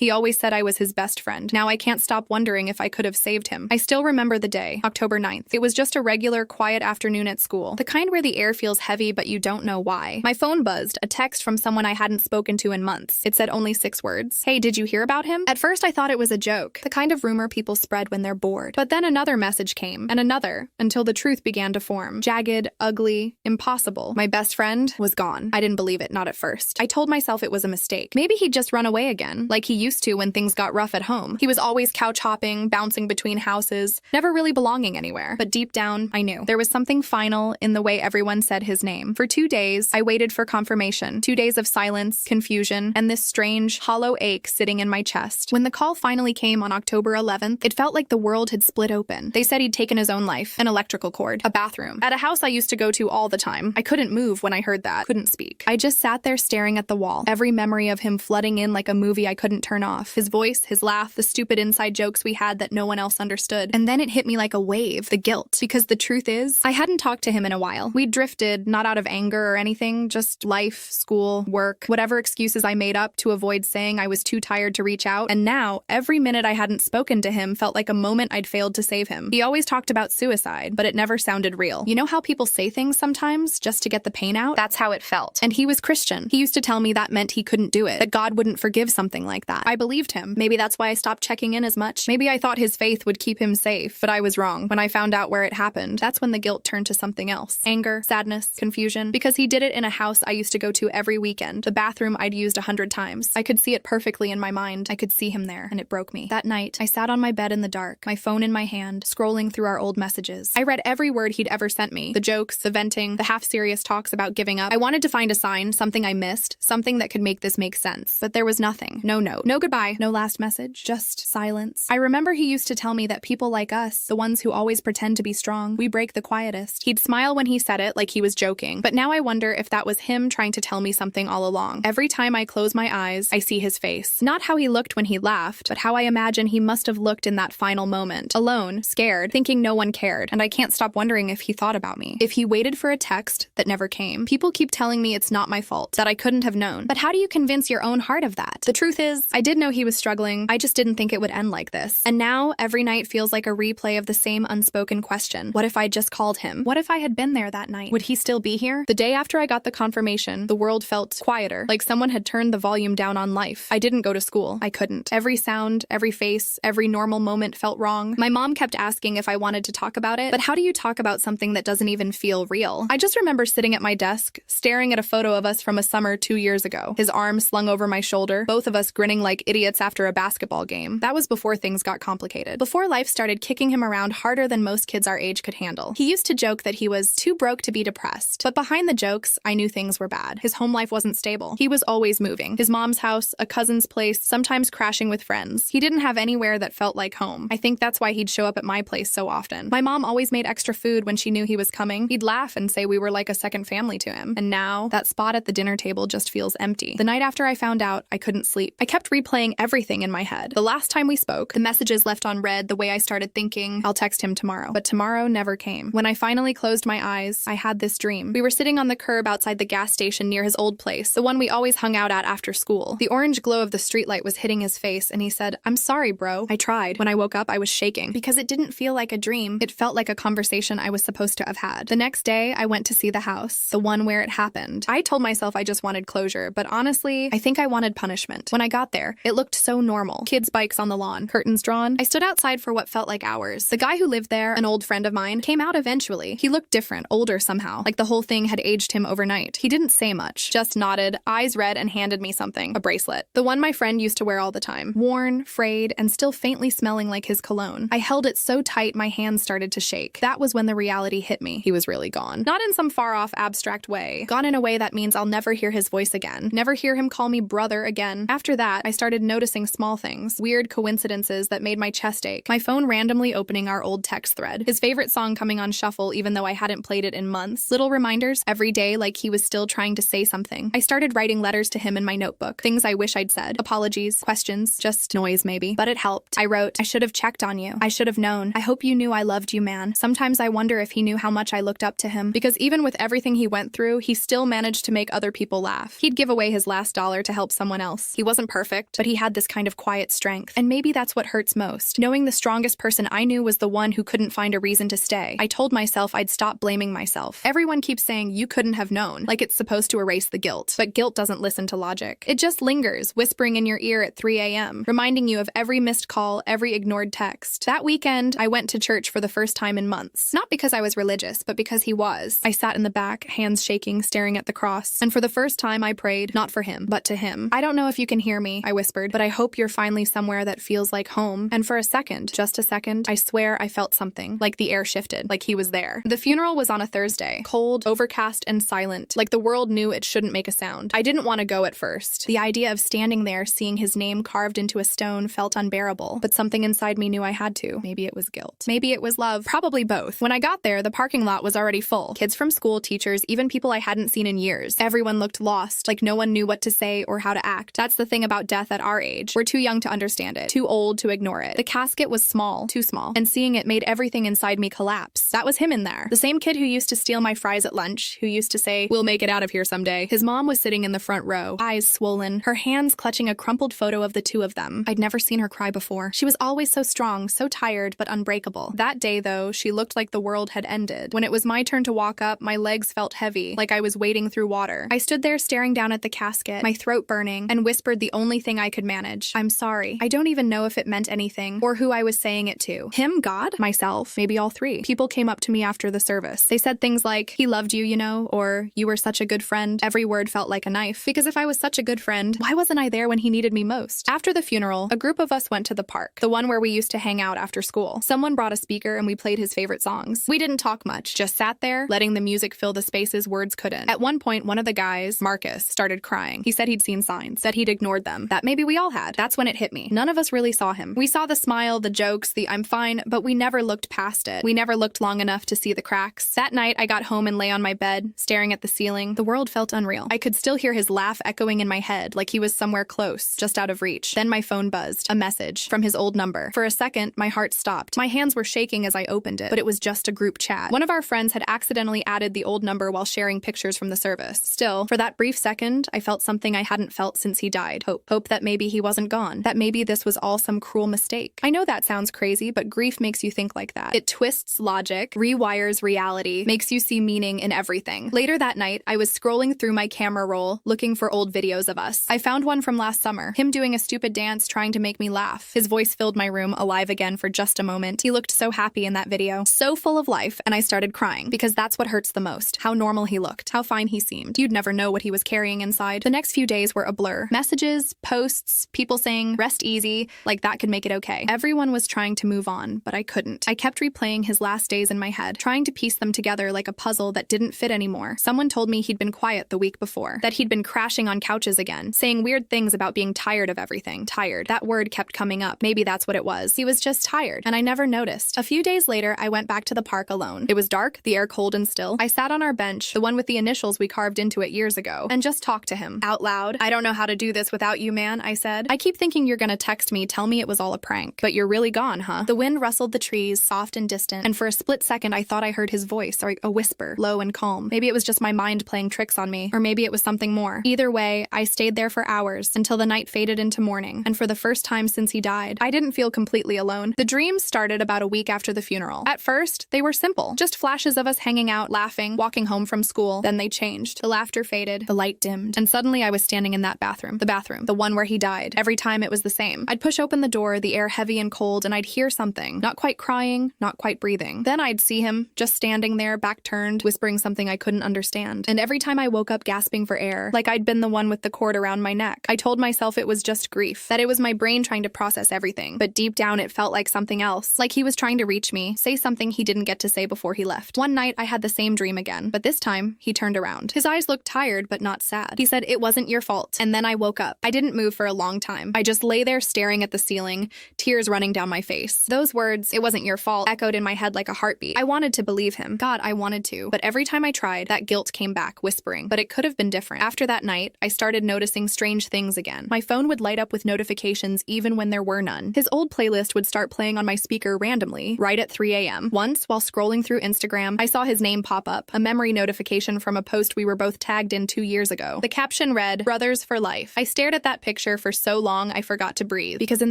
He always said I was his best friend. Now I can't stop wondering if I could have saved him. I still remember the day, October 9th. It was just a regular, quiet afternoon at school. The kind where the air feels heavy but you don't know why. My phone buzzed, a text from someone I hadn't spoken to in months. It said only 6 words. Hey, did you hear about him? At first I thought it was a joke, the kind of rumor people spread when they're bored. But then another message came, and another, until the truth began to form. Jagged, ugly, impossible. My best friend was gone. I didn't believe it, not at first. I told myself it was a mistake. Maybe he'd just run away again, like he used to when things got rough at home. He was always couch hopping, bouncing between houses, never really belonging anywhere. But deep down, I knew. There was something final in the way everyone said his name. For 2 days, I waited for confirmation. 2 days of silence, confusion, and this strange, hollow ache sitting in my chest. When the call finally came on October 11th, it felt like the world had split open. They said he'd taken his own life, an electrical cord, a bathroom, at a house I used to go to all the time. I couldn't move when I heard that, couldn't speak. I just sat there staring at the wall, every memory of him flooding in like a movie I couldn't turn off. His voice, his laugh, the stupid inside jokes we had that no one else understood. And then it hit me like a wave, the guilt. Because the truth is, I hadn't talked to him in a while. We'd drifted, not out of anger or anything, just life, school, work, whatever excuses I made up to avoid saying I was too tired to reach out. And now, every minute I hadn't spoken to him felt like a moment I'd failed to save him. He always talked about suicide, but it never sounded real. You know how people say things sometimes just to get the pain out? That's how it felt. And he was Christian. He used to tell me that meant he couldn't do it, that God wouldn't forgive something like that. I believed him. Maybe that's why I stopped checking in as much. Maybe I thought his faith would keep him safe, but I was wrong. When I found out where it happened, that's when the guilt turned to something else. Anger, sadness, confusion. Because he did it in a house I used to go to every weekend, the bathroom I'd used 100 times. I could see it perfectly in my mind. I could see him there, and it broke me. That night, I sat on my bed in the dark, my phone in my hand, scrolling through our old messages. I read every word he'd ever sent me. The jokes, the venting, the half-serious talks about giving up. I wanted to find a sign, something I missed, something that could make this make sense. But there was nothing. No note. No goodbye. No last message. Just silence. I remember he used to tell me that people like us, the ones who always pretend to be strong, we break the quietest. He'd smile when he said it, like he was joking. But now I wonder if that was him trying to tell me something all along. Every time I close my eyes, I see his face. Not how he looked when he laughed, but how I imagine he must have looked in that final moment. Alone, scared, thinking no one cared. And I can't stop wondering if he thought about me. If he waited for a text that never came. People keep telling me it's not my fault, that I couldn't have known. But how do you convince your own heart of that? The truth is, I did know he was struggling. I just didn't think it would end like this. And now, every night feels like a replay of the same unspoken question. What if I just called him? What if I had been there that night? Would he still be here? The day after I got the confirmation, the world felt quieter, like someone had turned the volume down on life. I didn't go to school. I couldn't. Every sound, every face, every normal moment felt wrong. My mom kept asking if I wanted to talk about it, but how do you talk about something that doesn't even feel real? I just remember sitting at my desk, staring at a photo of us from a summer 2 years ago, his arm slung over my shoulder, both of us grinning like idiots after a basketball game. That was before things got complicated. Before life started kicking him around harder than most kids our age could handle. He used to joke that he was too broke to be depressed, but behind the jokes, I knew things were bad. His home life wasn't stable. He was always moving. His mom's house, a cousin's place, sometimes crashing with friends. He didn't have anywhere that felt like home. I think that's why he'd show up at my place so often. My mom always made extra food when she knew he was coming. He'd laugh and say we were like a second family to him. And now, that spot at the dinner table just feels empty. The night after I found out, I couldn't sleep. I kept replaying everything in my head. The last time we spoke, the messages left on read, the way I started thinking, I'll text him tomorrow. But tomorrow never came. When I finally closed my eyes, I had this dream. We were sitting on the curb outside the gas station near his old place, the one we always hung out at after school. The orange glow of the streetlight was hitting his face, and he said, "I'm sorry, bro." I tried. When I woke up, I was shaking, because it didn't feel like a dream. It felt like a conversation I was supposed to have had. The next day, I went to see the house, the one where it happened. I told myself I just wanted closure, but honestly, I think I wanted punishment. When I got there, it looked so normal. Kids' bikes on the lawn, curtains drawn. I stood outside for what felt like hours. The guy who lived there, an old friend of mine, came out eventually. He looked different, older somehow, like the whole thing had aged him overnight. He didn't say much, just nodded, eyes red, and handed me something, a bracelet. The one my friend used to wear all the time. Worn, frayed, and still faintly smelling like his cologne. I held it so tight my hands started to shake. That was when the reality hit me. He was really gone. Not in some far-off, abstract way. Gone in a way that means I'll never hear his voice again. Never hear him call me brother again. After that, I started noticing small things, weird coincidences that made my chest ache. My phone randomly opening our old text thread. His favorite song coming on shuffle even though I hadn't played it in months. Little reminders every day like he was still trying to say something. I started writing letters to him in my notebook. Things I wish I'd said. Apologies, questions, just noise maybe. But it helped. I wrote, "I should have checked on you. I should have known. I hope you knew I loved you, man." Sometimes I wonder if he knew how much I looked up to him. Because even with everything he went through, he still managed to make other people laugh. He'd give away his last dollar to help someone else. He wasn't perfect. perfect, but he had this kind of quiet strength. And maybe that's what hurts most. Knowing the strongest person I knew was the one who couldn't find a reason to stay. I told myself I'd stop blaming myself. Everyone keeps saying you couldn't have known, like it's supposed to erase the guilt. But guilt doesn't listen to logic. It just lingers, whispering in your ear at 3 a.m., reminding you of every missed call, every ignored text. That weekend, I went to church for the first time in months. Not because I was religious, but because he was. I sat in the back, hands shaking, staring at the cross. And for the first time, I prayed, not for him, but to him. I don't know if you can hear me, I whispered, but I hope you're finally somewhere that feels like home. And for a second, just a second, I swear I felt something, like the air shifted, like he was there. The funeral was on a Thursday, cold, overcast, and silent, like the world knew it shouldn't make a sound. I didn't want to go at first. The idea of standing there, seeing his name carved into a stone felt unbearable, but something inside me knew I had to. Maybe it was guilt. Maybe it was love. Probably both. When I got there, the parking lot was already full. Kids from school, teachers, even people I hadn't seen in years. Everyone looked lost, like no one knew what to say or how to act. That's the thing about death at our age. We're too young to understand it, too old to ignore it. The casket was small, too small, and seeing it made everything inside me collapse. That was him in there. The same kid who used to steal my fries at lunch, who used to say, "We'll make it out of here someday." His mom was sitting in the front row, eyes swollen, her hands clutching a crumpled photo of the two of them. I'd never seen her cry before. She was always so strong, so tired, but unbreakable. That day, though, she looked like the world had ended. When it was my turn to walk up, my legs felt heavy, like I was wading through water. I stood there staring down at the casket, my throat burning, and whispered the only thing I could manage. "I'm sorry." I don't even know if it meant anything, or who I was saying it to. Him, God, myself, maybe all three. People came up to me after the service. They said things like, "He loved you, you know," or "You were such a good friend." Every word felt like a knife, because if I was such a good friend, why wasn't I there when he needed me most? After the funeral, a group of us went to the park, the one where we used to hang out after school. Someone brought a speaker and we played his favorite songs. We didn't talk much, just sat there, letting the music fill the spaces words couldn't. At one point, one of the guys, Marcus, started crying. He said he'd seen signs, that he'd ignored them, that maybe we all had. That's when it hit me. None of us really saw him. We saw the smile, the jokes, the "I'm fine," but we never looked past it. We never looked long enough to see the cracks. That night, I got home and lay on my bed, staring at the ceiling. The world felt unreal. I could still hear his laugh echoing in my head, like he was somewhere close, just out of reach. Then my phone buzzed, a message from his old number. For a second, my heart stopped. My hands were shaking as I opened it, but it was just a group chat. One of our friends had accidentally added the old number while sharing pictures from the service. Still, for that brief second, I felt something I hadn't felt since he died. Hope. Hope that maybe he wasn't gone. That maybe this was all some cruel mistake. I know that sounds crazy, but grief makes you think like that. It twists logic, rewires reality, makes you see meaning in everything. Later that night, I was scrolling through my camera roll, looking for old videos of us. I found one from last summer, him doing a stupid dance trying to make me laugh. His voice filled my room, alive again for just a moment. He looked so happy in that video, so full of life, and I started crying, because that's what hurts the most. How normal he looked, how fine he seemed. You'd never know what he was carrying inside. The next few days were a blur. Messages, posts, people saying, "Rest easy," like that could make it okay. Everyone was trying to move on, but I couldn't. I kept replaying his last days in my head, trying to piece them together like a puzzle that didn't fit anymore. Someone told me he'd been quiet the week before, that he'd been crashing on couches again, saying weird things about being tired of everything. Tired. That word kept coming up. Maybe that's what it was. He was just tired, and I never noticed. A few days later, I went back to the park alone. It was dark, the air cold and still. I sat on our bench, the one with the initials we carved into it years ago, and just talked to him. Out loud. "I don't know how to do this without you, man," I said. "I keep thinking you're gonna text me, tell me it was all a prank. But you're really gone, huh?" The wind rustled the trees, soft and distant, and for a split second I thought I heard his voice, or a whisper, low and calm. Maybe it was just my mind playing tricks on me, or maybe it was something more. Either way, I stayed there for hours, until the night faded into morning, and for the first time since he died, I didn't feel completely alone. The dreams started about a week after the funeral. At first, they were simple, just flashes of us hanging out, laughing, walking home from school. Then they changed. The laughter faded, the light dimmed, and suddenly I was standing in that bathroom. The bathroom, the one where he died. Every time it was the same. I'd push open the door, the air heavy and cold, and I'd hear something. Not quite crying, not quite breathing. Then I'd see him, just standing there, back turned, whispering something I couldn't understand. And every time I woke up gasping for air, like I'd been the one with the cord around my neck. I told myself it was just grief, that it was my brain trying to process everything. But deep down it felt like something else, like he was trying to reach me, say something he didn't get to say before he left. One night I had the same dream again, but this time he turned around. His eyes looked tired, but not sad. He said, "It wasn't your fault." And then I woke up. I didn't move for a long time. I just lay there staring at the ceiling, tears running down my face. Those words, "It wasn't your fault," echoed in my head like a heartbeat. I wanted to believe him. God, I wanted to. But every time I tried, that guilt came back, whispering. But it could have been different. After that night, I started noticing strange things again. My phone would light up with notifications even when there were none. His old playlist would start playing on my speaker randomly, right at 3 a.m. Once, while scrolling through Instagram, I saw his name pop up, a memory notification from a post we were both tagged in 2 years ago. The caption read, "Brothers for life." I stared at that picture picture for so long I forgot to breathe, because in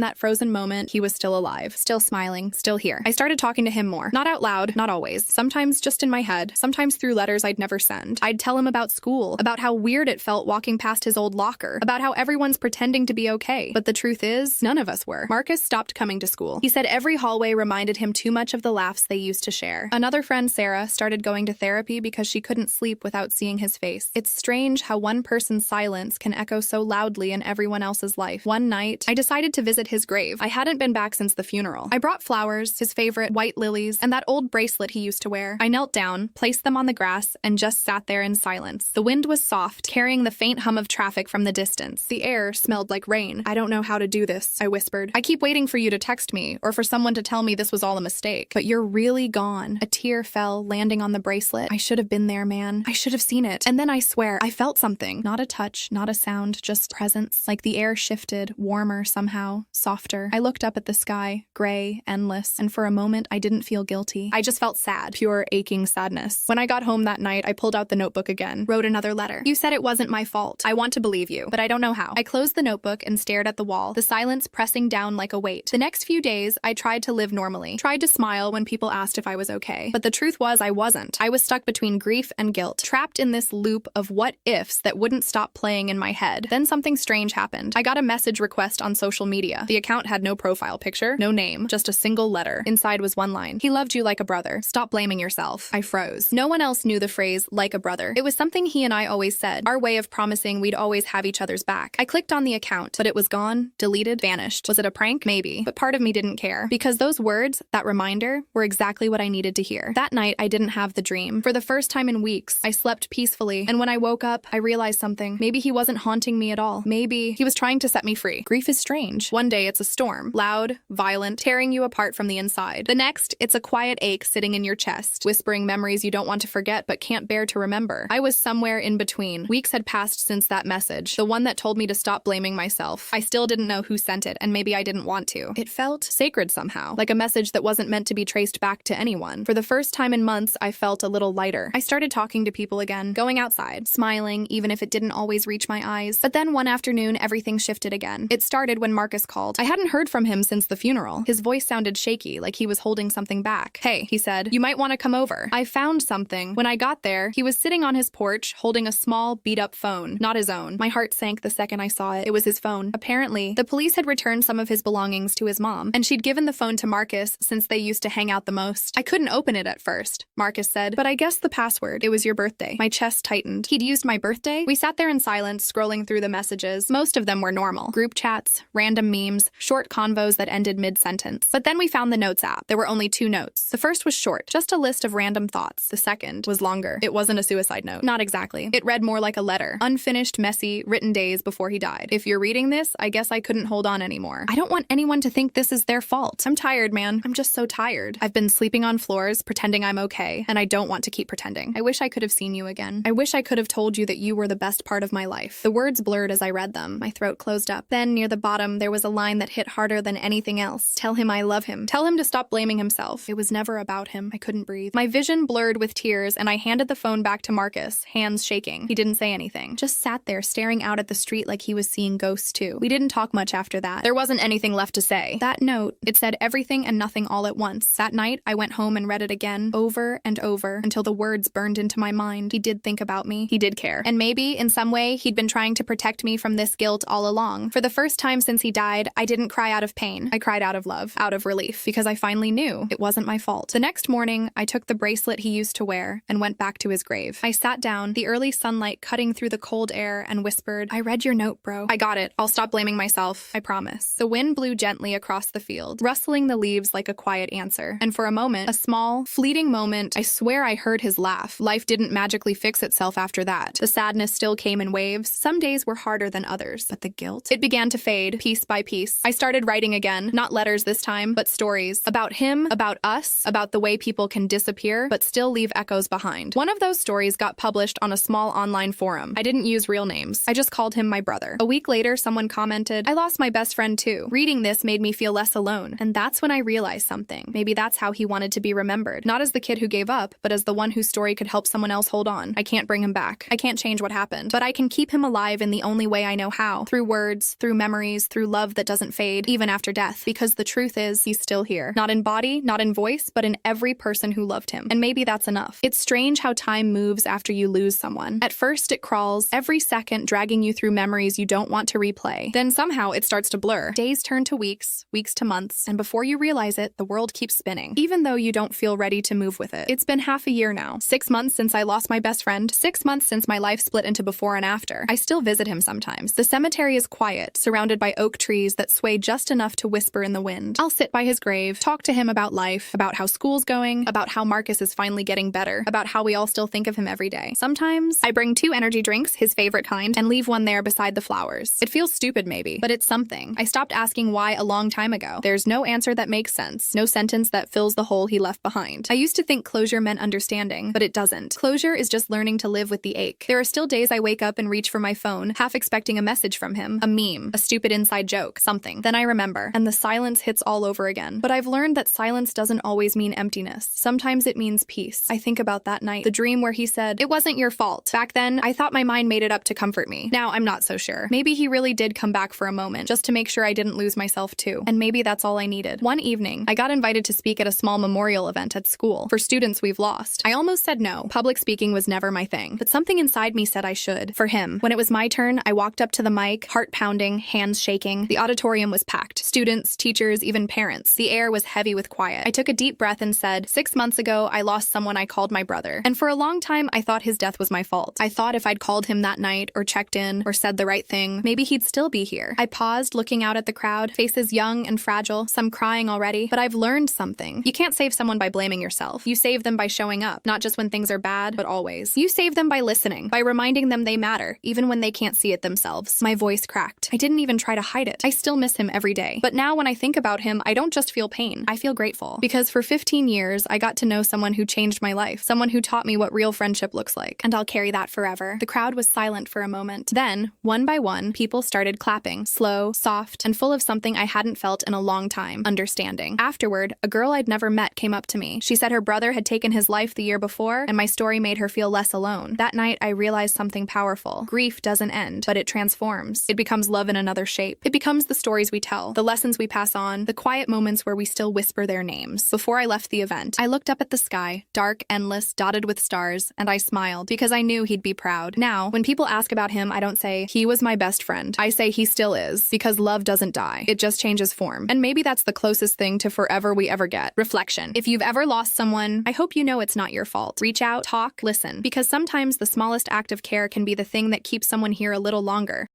that frozen moment, he was still alive, still smiling, still here. I started talking to him more. Not out loud, not always. Sometimes just in my head, sometimes through letters I'd never send. I'd tell him about school, about how weird it felt walking past his old locker, about how everyone's pretending to be okay. But the truth is, none of us were. Marcus stopped coming to school. He said every hallway reminded him too much of the laughs they used to share. Another friend, Sarah, started going to therapy because she couldn't sleep without seeing his face. It's strange how one person's silence can echo so loudly in everyone else's life. One night, I decided to visit his grave. I hadn't been back since the funeral. I brought flowers, his favorite white lilies, and that old bracelet he used to wear. I knelt down, placed them on the grass, and just sat there in silence. The wind was soft, carrying the faint hum of traffic from the distance. The air smelled like rain. I don't know how to do this, I whispered. I keep waiting for you to text me, or for someone to tell me this was all a mistake. But you're really gone. A tear fell, landing on the bracelet. I should have been there, man. I should have seen it. And then I swear, I felt something. Not a touch, not a sound, just presence. Like the air shifted, warmer somehow, softer. I looked up at the sky, gray, endless, and for a moment I didn't feel guilty. I just felt sad, pure aching sadness. When I got home that night, I pulled out the notebook again, wrote another letter. You said it wasn't my fault. I want to believe you, but I don't know how. I closed the notebook and stared at the wall, the silence pressing down like a weight. The next few days, I tried to live normally, tried to smile when people asked if I was okay. But the truth was I wasn't. I was stuck between grief and guilt, trapped in this loop of what-ifs that wouldn't stop playing in my head. Then something strange happened. I got a message request on social media. The account had no profile picture, no name, just a single letter. Inside was one line. He loved you like a brother. Stop blaming yourself. I froze. No one else knew the phrase, like a brother. It was something he and I always said, our way of promising we'd always have each other's back. I clicked on the account, but it was gone, deleted, vanished. Was it a prank? Maybe. But part of me didn't care, because those words, that reminder, were exactly what I needed to hear. That night, I didn't have the dream. For the first time in weeks, I slept peacefully, and when I woke up, I realized something. Maybe he wasn't haunting me at all. Maybe he was trying to set me free. Grief is strange. One day, it's a storm. Loud, violent, tearing you apart from the inside. The next, it's a quiet ache sitting in your chest, whispering memories you don't want to forget but can't bear to remember. I was somewhere in between. Weeks had passed since that message, the one that told me to stop blaming myself. I still didn't know who sent it, and maybe I didn't want to. It felt sacred somehow, like a message that wasn't meant to be traced back to anyone. For the first time in months, I felt a little lighter. I started talking to people again, going outside, smiling, even if it didn't always reach my eyes. But then one afternoon, everything shifted again. It started when Marcus called. I hadn't heard from him since the funeral. His voice sounded shaky, like he was holding something back. Hey, he said, you might want to come over. I found something. When I got there, he was sitting on his porch, holding a small, beat-up phone, not his own. My heart sank the second I saw it. It was his phone. Apparently, the police had returned some of his belongings to his mom, and she'd given the phone to Marcus since they used to hang out the most. I couldn't open it at first, Marcus said, but I guessed the password. It was your birthday. My chest tightened. He'd used my birthday? We sat there in silence, scrolling through the messages. Most of them were normal. Group chats, random memes, short convos that ended mid-sentence. But then we found the Notes app. There were only 2 notes. The first was short, just a list of random thoughts. The second was longer. It wasn't a suicide note. Not exactly. It read more like a letter. Unfinished, messy, written days before he died. If you're reading this, I guess I couldn't hold on anymore. I don't want anyone to think this is their fault. I'm tired, man. I'm just so tired. I've been sleeping on floors, pretending I'm okay, and I don't want to keep pretending. I wish I could have seen you again. I wish I could have told you that you were the best part of my life. The words blurred as I read them. My throat closed up. Then, near the bottom, there was a line that hit harder than anything else. Tell him I love him. Tell him to stop blaming himself. It was never about him. I couldn't breathe. My vision blurred with tears, and I handed the phone back to Marcus, hands shaking. He didn't say anything. Just sat there, staring out at the street like he was seeing ghosts too. We didn't talk much after that. There wasn't anything left to say. That note, it said everything and nothing all at once. That night, I went home and read it again, over and over, until the words burned into my mind. He did think about me. He did care. And maybe, in some way, he'd been trying to protect me from this guilt all along. For the first time since he died, I didn't cry out of pain. I cried out of love, out of relief, because I finally knew it wasn't my fault. The next morning, I took the bracelet he used to wear and went back to his grave. I sat down, the early sunlight cutting through the cold air, and whispered, I read your note, bro. I got it. I'll stop blaming myself. I promise. The wind blew gently across the field, rustling the leaves like a quiet answer. And for a moment, a small, fleeting moment, I swear I heard his laugh. Life didn't magically fix itself after that. The sadness still came in waves. Some days were harder than others. But the guilt? It began to fade, piece by piece. I started writing again, not letters this time, but stories. About him, about us, about the way people can disappear, but still leave echoes behind. One of those stories got published on a small online forum. I didn't use real names. I just called him my brother. A week later, someone commented, I lost my best friend too. Reading this made me feel less alone. And that's when I realized something. Maybe that's how he wanted to be remembered. Not as the kid who gave up, but as the one whose story could help someone else hold on. I can't bring him back. I can't change what happened, but I can keep him alive in the only way I know how. how. Through words, through memories, through love that doesn't fade, even after death. Because the truth is, he's still here. Not in body, not in voice, but in every person who loved him. And maybe that's enough. It's strange how time moves after you lose someone. At first, it crawls, every second dragging you through memories you don't want to replay. Then somehow it starts to blur. Days turn to weeks, weeks to months, and before you realize it, the world keeps spinning. Even though you don't feel ready to move with it. It's been half a year now. 6 months since I lost my best friend. 6 months since my life split into before and after. I still visit him sometimes. The cemetery is quiet, surrounded by oak trees that sway just enough to whisper in the wind. I'll sit by his grave, talk to him about life, about how school's going, about how Marcus is finally getting better, about how we all still think of him every day. Sometimes, I bring 2 energy drinks, his favorite kind, and leave one there beside the flowers. It feels stupid maybe, but it's something. I stopped asking why a long time ago. There's no answer that makes sense, no sentence that fills the hole he left behind. I used to think closure meant understanding, but it doesn't. Closure is just learning to live with the ache. There are still days I wake up and reach for my phone, half expecting a message from him, a meme, a stupid inside joke, something. Then I remember, and the silence hits all over again. But I've learned that silence doesn't always mean emptiness. Sometimes it means peace. I think about that night, the dream where he said, "It wasn't your fault." Back then, I thought my mind made it up to comfort me. Now I'm not so sure. Maybe he really did come back for a moment, just to make sure I didn't lose myself too. And maybe that's all I needed. One evening, I got invited to speak at a small memorial event at school for students we've lost. I almost said no. Public speaking was never my thing, but something inside me said I should. For him. When it was my turn, I walked up to the mic, heart pounding, hands shaking. The auditorium was packed. Students, teachers, even parents. The air was heavy with quiet. I took a deep breath and said, 6 months ago, I lost someone I called my brother. And for a long time, I thought his death was my fault. I thought if I'd called him that night, or checked in, or said the right thing, maybe he'd still be here. I paused, looking out at the crowd, faces young and fragile, some crying already. But I've learned something. You can't save someone by blaming yourself. You save them by showing up, not just when things are bad, but always. You save them by listening, by reminding them they matter, even when they can't see it themselves. My voice cracked. I didn't even try to hide it. I still miss him every day. But now when I think about him, I don't just feel pain. I feel grateful. Because for 15 years, I got to know someone who changed my life. Someone who taught me what real friendship looks like. And I'll carry that forever. The crowd was silent for a moment. Then, one by one, people started clapping. Slow, soft, and full of something I hadn't felt in a long time. Understanding. Afterward, a girl I'd never met came up to me. She said her brother had taken his life the year before, and my story made her feel less alone. That night, I realized something powerful. Grief doesn't end, but it transforms. It becomes love in another shape. It becomes the stories we tell, the lessons we pass on, the quiet moments where we still whisper their names. Before I left the event, I looked up at the sky, dark, endless, dotted with stars, and I smiled because I knew he'd be proud. Now, when people ask about him, I don't say, "He was my best friend." I say he still is, because love doesn't die. It just changes form. And maybe that's the closest thing to forever we ever get. Reflection. If you've ever lost someone, I hope you know it's not your fault. Reach out, talk, listen, because sometimes the smallest act of care can be the thing that keeps someone here a little longer.